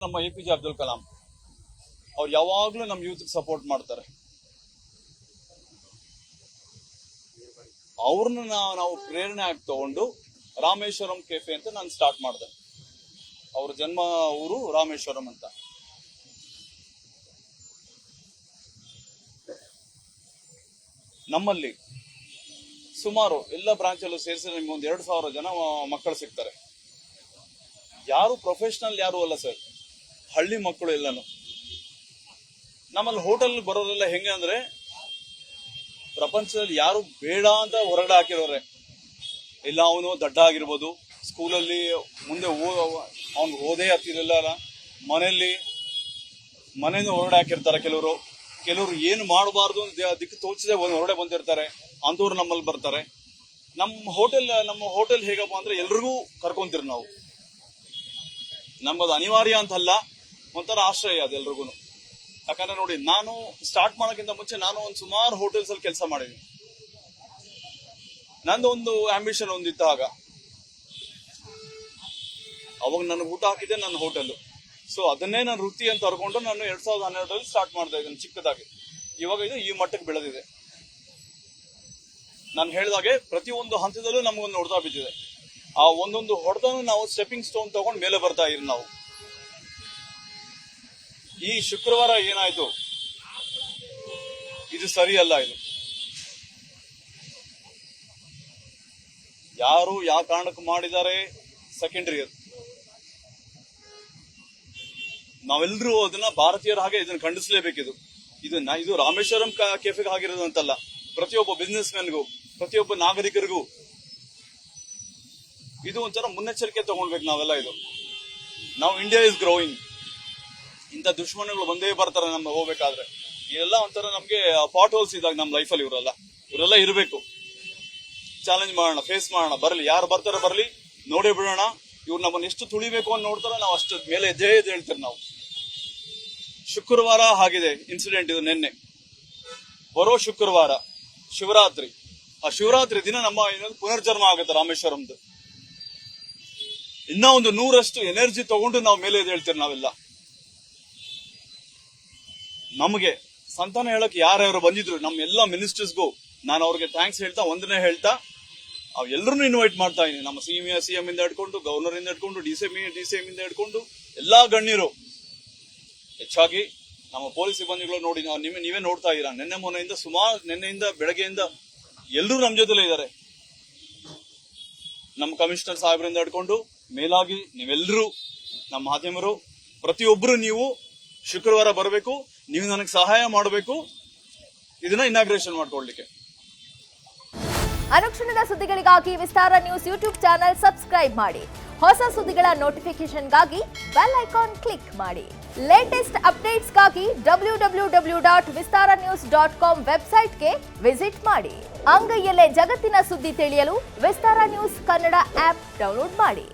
ನಮ್ಮ APJ ಅಬ್ದುಲ್ ಕಲಾಂ ಅವ್ರು ಯಾವಾಗ್ಲೂ ನಮ್ಮ ಯೂತ್ ಸಪೋರ್ಟ್ ಮಾಡ್ತಾರೆ. ಅವ್ರನ್ನ ನಾವು ಪ್ರೇರಣೆ ಆಗಿ ತಗೊಂಡು ರಾಮೇಶ್ವರಂ ಕೆಫೆ ಅಂತ ನಾನು ಸ್ಟಾರ್ಟ್ ಮಾಡಿದೆ. ಅವ್ರ ಜನ್ಮ ಊರು ರಾಮೇಶ್ವರಂ ಅಂತ. ನಮ್ಮಲ್ಲಿ ಸುಮಾರು ಎಲ್ಲ ಬ್ರಾಂಚಲ್ಲೂ ಸೇರಿಸಿ ನಿಮ್ಗೆ ಒಂದು 2,000 ಜನ ಮಕ್ಕಳು ಸಿಗ್ತಾರೆ. ಯಾರು ಪ್ರೊಫೆಷನಲ್ ಯಾರು ಅಲ್ಲ ಸರ್, ಹಳ್ಳಿ ಮಕ್ಕಳು ಎಲ್ಲಾನು. ನಮ್ಮಲ್ಲಿ ಹೋಟೆಲ್ ಬರೋರೆಲ್ಲ ಹೆಂಗೆ ಅಂದ್ರೆ ಪ್ರಪಂಚದಲ್ಲಿ ಯಾರು ಬೇಡ ಅಂತ ಹೊರಗಡೆ ಹಾಕಿರೋರೆ. ಇಲ್ಲ ಅವನು ದಡ್ಡ ಆಗಿರ್ಬೋದು, ಸ್ಕೂಲಲ್ಲಿ ಮುಂದೆ ಅವ್ನು ಓದೇ ಹತ್ತಿರಲಿಲ್ಲ, ಮನೆಯಿಂದ ಹೊರಗಡೆ ಹಾಕಿರ್ತಾರೆ. ಕೆಲವರು ಏನು ಮಾಡಬಾರ್ದು ದಿಕ್ಕು ತೋಚದೆ ಹೊರಗಡೆ ಬಂದಿರ್ತಾರೆ. ಅಂಥವ್ರು ನಮ್ಮಲ್ಲಿ ಬರ್ತಾರೆ. ನಮ್ಮ ಹೋಟೆಲ್ ಹೇಗಪ್ಪ ಅಂದ್ರೆ ಎಲ್ರಿಗೂ ಕರ್ಕೊಂತೀರಿ ನಾವು. ನಮ್ಮದು ಅನಿವಾರ್ಯ ಅಂತಲ್ಲ, ಒಂಥರ ಆಶ್ರಯ ಅದು ಎಲ್ರಿಗೂ. ಯಾಕಂದ್ರೆ ನೋಡಿ, ನಾನು ಸ್ಟಾರ್ಟ್ ಮಾಡೋಕ್ಕಿಂತ ಮುಂಚೆ ನಾನು ಒಂದು ಸುಮಾರು ಹೋಟೆಲ್ಸ್ ಅಲ್ಲಿ ಕೆಲಸ ಮಾಡಿದ್ದೀನಿ. ನಂದು ಒಂದು ಆಂಬಿಷನ್ ಒಂದಿತ್ತು. ಅವಾಗ ನನಗೆ ಊಟ ಹಾಕಿದ್ದೆ ನನ್ನ ಹೋಟೆಲ್. ಸೊ ಅದನ್ನೇ ನಾನು ವೃತ್ತಿ ಅಂತ ತರ್ಕೊಂಡು ನಾನು 2012ರಲ್ಲಿ ಸ್ಟಾರ್ಟ್ ಮಾಡ್ತಾ ಇದ್ದೀನಿ ಚಿಕ್ಕದಾಗಿ. ಇವಾಗ ಇದು ಈ ಮಟ್ಟಕ್ಕೆ ಬೆಳೆದಿದೆ. ನಾನು ಹೇಳಿದಾಗೆ ಪ್ರತಿಯೊಂದು ಹಂತದಲ್ಲೂ ನಮಗೊಂದು ಹೊಡೆತ ಬಿದ್ದಿದೆ. ಆ ಒಂದೊಂದು ಹೊಡೆತನೂ ನಾವು ಸ್ಟೆಪ್ಪಿಂಗ್ ಸ್ಟೋನ್ ತಗೊಂಡು ಮೇಲೆ ಬರ್ತಾ ಇರಿ ನಾವು. ಈ ಶುಕ್ರವಾರ ಏನಾಯ್ತು, ಇದು ಸರಿಯಲ್ಲ. ಇದು ಯಾರು ಯಾವ ಕಾರಣಕ್ಕೆ ಮಾಡಿದ್ದಾರೆ ಸೆಕೆಂಡರಿ. ಅದು ನಾವೆಲ್ಲರೂ ಅದನ್ನ ಭಾರತೀಯರ ಹಾಗೆ ಇದನ್ನ ಖಂಡಿಸಲೇಬೇಕಿದು. ಇದು ರಾಮೇಶ್ವರಂ ಕೆಫೆಗೆ ಆಗಿರೋದು ಅಂತಲ್ಲ. ಪ್ರತಿಯೊಬ್ಬ ಬಿಸ್ನೆಸ್ ಮ್ಯಾನ್ಗೂ, ಪ್ರತಿಯೊಬ್ಬ ನಾಗರಿಕರಿಗೂ ಇದು ಒಂಥರ ಮುನ್ನೆಚ್ಚರಿಕೆ ತಗೊಳ್ಬೇಕು ನಾವೆಲ್ಲ. ನಾವು ಇಂಡಿಯಾ ಇಸ್ ಗ್ರೋಯಿಂಗ್. ಇಂಥ ದುಶ್ಮನಗಳು ಬಂದೇ ಬರ್ತಾರೆ ನಮ್ಮ ಹೋಗ್ಬೇಕಾದ್ರೆ. ಇದೆಲ್ಲ ಒಂಥರ ನಮ್ಗೆ ಪಾಟ್ ಹೋಲ್ಸ್ ಇದ್ದಾಗ ನಮ್ಮ ಲೈಫಲ್ಲಿ ಇವರೆಲ್ಲ ಇರಬೇಕು. ಚಾಲೆಂಜ್ ಮಾಡೋಣ, ಫೇಸ್ ಮಾಡೋಣ, ಬರಲಿ ಯಾರು ಬರ್ತಾರೆ ಬರಲಿ, ನೋಡೇ ಬಿಡೋಣ. ಇವ್ರು ನಮ್ಮನ್ನ ಎಷ್ಟು ತುಳಿಬೇಕು ಅಂತ ನೋಡ್ತಾರೆ, ನಾವು ಅಷ್ಟು ಮೇಲೆ ಎದ್ದೇ ಹೇಳ್ತೀವಿ ನಾವು. ಶುಕ್ರವಾರ ಆಗಿದೆ ಇನ್ಸಿಡೆಂಟ್. ಇದು ನಿನ್ನೆ ಬರೋ ಶುಕ್ರವಾರ ಶಿವರಾತ್ರಿ. ಆ ಶಿವರಾತ್ರಿ ದಿನ ನಮ್ಮ ಪುನರ್ಜನ್ಮ ಆಗುತ್ತೆ ರಾಮೇಶ್ವರಂದು. ಇನ್ನ ಒಂದು 100ರಷ್ಟು ಎನರ್ಜಿ ತಗೊಂಡು ನಾವು ಮೇಲೆ ಹೇಳ್ತೀವಿ ನಾವೆಲ್ಲ. ನಮಗೆ ಸಂತಾನ ಹೇಳಕ್ ಯಾರ್ಯಾರು ಬಂದಿದ್ರು ನಮ್ಮ ಎಲ್ಲಾ ಮಿನಿಸ್ಟರ್ಸ್ಗೂ ನಾನು ಅವ್ರಿಗೆ ಥ್ಯಾಂಕ್ಸ್ ಹೇಳ್ತಾ, ಒಂದನೇ ಹೇಳ್ತಾ, ಎಲ್ಲರನ್ನೂ ಇನ್ವೈಟ್ ಮಾಡ್ತಾ ಇದೀನಿ. ನಮ್ಮ CM ಇಂದ ಹಿಡ್ಕೊಂಡು, ಗವರ್ನರ್ ಇಂದ ಹಿಡ್ಕೊಂಡು, DCM ಇಂದ ಹಿಡ್ಕೊಂಡು ಎಲ್ಲಾ ಗಣ್ಯರು, ಹೆಚ್ಚಾಗಿ ನಮ್ಮ ಪೊಲೀಸ್ ಸಿಬ್ಬಂದಿಗಳು ನೋಡಿ, ನೀವೇ ನೋಡ್ತಾ ಇದ್ದೀರಾ. ನಿನ್ನೆಯಿಂದ ಬೆಳಗ್ಗೆಯಿಂದ ಎಲ್ಲರೂ ನಮ್ಮ ಜೊತೆಲೇ ಇದ್ದಾರೆ. ನಮ್ಮ ಕಮಿಷನರ್ ಸಾಹೇಬರಿಂದ ಹಿಡ್ಕೊಂಡು ಮೇಲಾಗಿ ನೀವೆಲ್ಲರೂ, ನಮ್ಮ ಮಾಧ್ಯಮರು, ಪ್ರತಿಯೊಬ್ಬರು ನೀವು ಶುಕ್ರವಾರ ಬರಬೇಕು. ನೀವು ನನಗೆ ಸಹಾಯ ಮಾಡಬೇಕು ಇದನ್ನ ಇನಾಗ್ರೇಷನ್ ಮಾಡ್ಕೊಳ್ಳಿಕ್ಕೆ. ಅನುಕ್ಷಣದ ಸುದ್ದಿಗಳಿಗಾಗಿ ವಿಸ್ತಾರ ನ್ಯೂಸ್ ಯೂಟ್ಯೂಬ್ ಚಾನೆಲ್ ಸಬ್ಸ್ಕ್ರೈಬ್ ಮಾಡಿ. ಹೊಸ ಸುದ್ದಿಗಳ ನೋಟಿಫಿಕೇಶನ್ಗಾಗಿ ಬೆಲ್ ಐಕಾನ್ ಕ್ಲಿಕ್ ಮಾಡಿ. ಲೇಟೆಸ್ಟ್ ಅಪ್ಡೇಟ್ಸ್ಗಾಗಿ www.vistaranews.com ವೆಬ್ಸೈಟ್ಗೆ ವಿಸಿಟ್ ಮಾಡಿ. ಅಂಗೈಯಲ್ಲೇ ಜಗತ್ತಿನ ಸುದ್ದಿ ತಿಳಿಯಲು ವಿಸ್ತಾರ ನ್ಯೂಸ್ ಕನ್ನಡ ಆಪ್ ಡೌನ್ಲೋಡ್ ಮಾಡಿ.